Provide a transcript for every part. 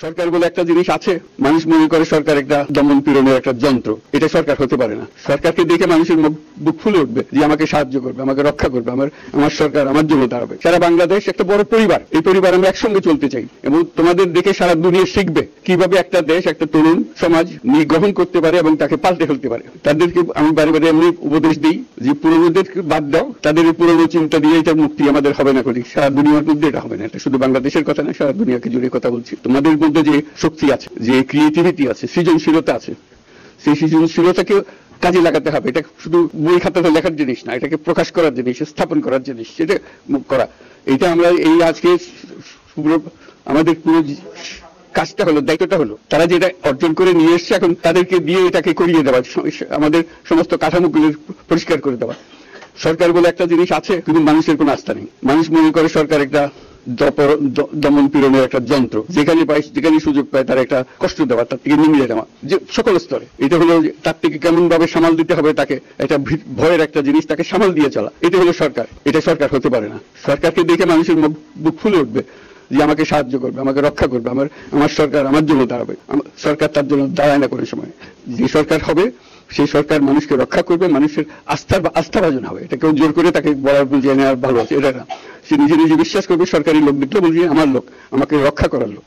সরকার বলে একটা জিনিস আছে, মানুষ মনে করে সরকার একটা দমন পীড়নের একটা যন্ত্র। এটা সরকার হতে পারে না। সরকারকে দেখে মানুষের বুক ফুলে উঠবে যে আমাকে সাহায্য করবে, আমাকে রক্ষা করবে, আমার সরকার আমার জন্য দাঁড়াবে। সারা বাংলাদেশ একটা বড় পরিবার, এই পরিবার আমরা একসঙ্গে চলতে চাই এবং তোমাদের দেখে সারা দুনিয়া শিখবে কিভাবে একটা দেশ একটা তরুণ সমাজ নিয়ে গ্রহণ করতে পারে এবং তাকে পাল্টে ফেলতে পারে। তাদেরকে আমি বারে বারে এমনি উপদেশ দিই যে পুরনোদেরকে বাদ দাও, তাদের পুরনো চিন্তা দিয়ে এটা মুক্তি আমাদের হবে না। করি সারা দুনিয়ার মধ্যে এটা হবে না। এটা শুধু বাংলাদেশের কথা না, সারা দুনিয়াকে জুড়ে কথা বলছি। তোমাদের মধ্যে যে শক্তি আছে, যে ক্রিয়েটিভিটি আছে, সৃজনশীলতা আছে, সেই সৃজনশীলতাকে কাজে লাগাতে হবে। এটা শুধু বই খাতাতে লেখার জিনিস না, এটাকে প্রকাশ করার জিনিস, স্থাপন করার জিনিস, সেটা করা। এটা আমরা এই আজকে আমাদের পুরো কাজটা হলো, দায়িত্বটা হলো, তারা যেটা অর্জন করে নিয়ে এসছে এখন তাদেরকে দিয়ে এটাকে করিয়ে দেওয়া, আমাদের সমস্ত কাঠামোগুলো পরিষ্কার করে দেওয়া। সরকার বলে একটা জিনিস আছে, কিন্তু মানুষের কোনো আস্থা নেই। মানুষ মনে করে সরকার একটা দমন পীড়নের একটা যন্ত্র, যেখানে পায় যেখানে সুযোগ পায় তার একটা কষ্ট দেওয়া, তার থেকে নিমিয়ে দেওয়া, যে সকল স্তরে। এটা হলো তার থেকে কেমন ভাবে সামাল দিতে হবে, তাকে একটা ভয়ের একটা জিনিস, তাকে সামাল দিয়ে চলা। এটা হলো সরকার। এটা সরকার হতে পারে না। সরকারকে দেখে মানুষের বুক ফুলে উঠবে যে আমাকে সাহায্য করবে, আমাকে রক্ষা করবে, আমার সরকার আমার জন্য দাঁড়াবে। সরকার তার জন্য দাঁড়ায় না কোনো সময়। যে সরকার হবে সেই সরকার মানুষকে রক্ষা করবে, মানুষের আস্থাভাজন হবে। এটা কেউ জোর করে তাকে বলার বুঝিয়ে নেওয়ার ভালো আছে এটা না। সে নিজে নিজে বিশ্বাস করবে সরকারি লোক দেখলে বলবে আমার লোক, আমাকে রক্ষা করার লোক।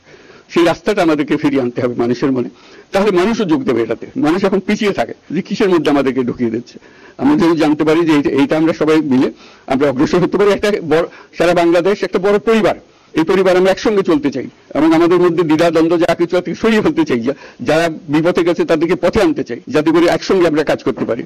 সেই রাস্তাটা আমাদেরকে ফিরিয়ে আনতে হবে মানুষের মনে। তাহলে মানুষও যোগ দেবে এটাতে। মানুষ এখন পিছিয়ে থাকে যে কিসের মধ্যে আমাদেরকে ঢুকিয়ে দিচ্ছে। আমরা যদি জানতে পারি যে এইটা আমরা সবাই মিলে আমরা অগ্রসর হতে পারি। একটা বড় সারা বাংলাদেশ একটা বড় পরিবার, এই পরিবার আমরা একসঙ্গে চলতে চাই এবং আমাদের মধ্যে দ্বিধা দ্বন্দ্ব যা কিছু সরিয়ে ফেলতে চাই। যারা বিপথে গেছে তাদেরকে পথে আনতে চাই, যাতে করে একসঙ্গে আমরা কাজ করতে পারি।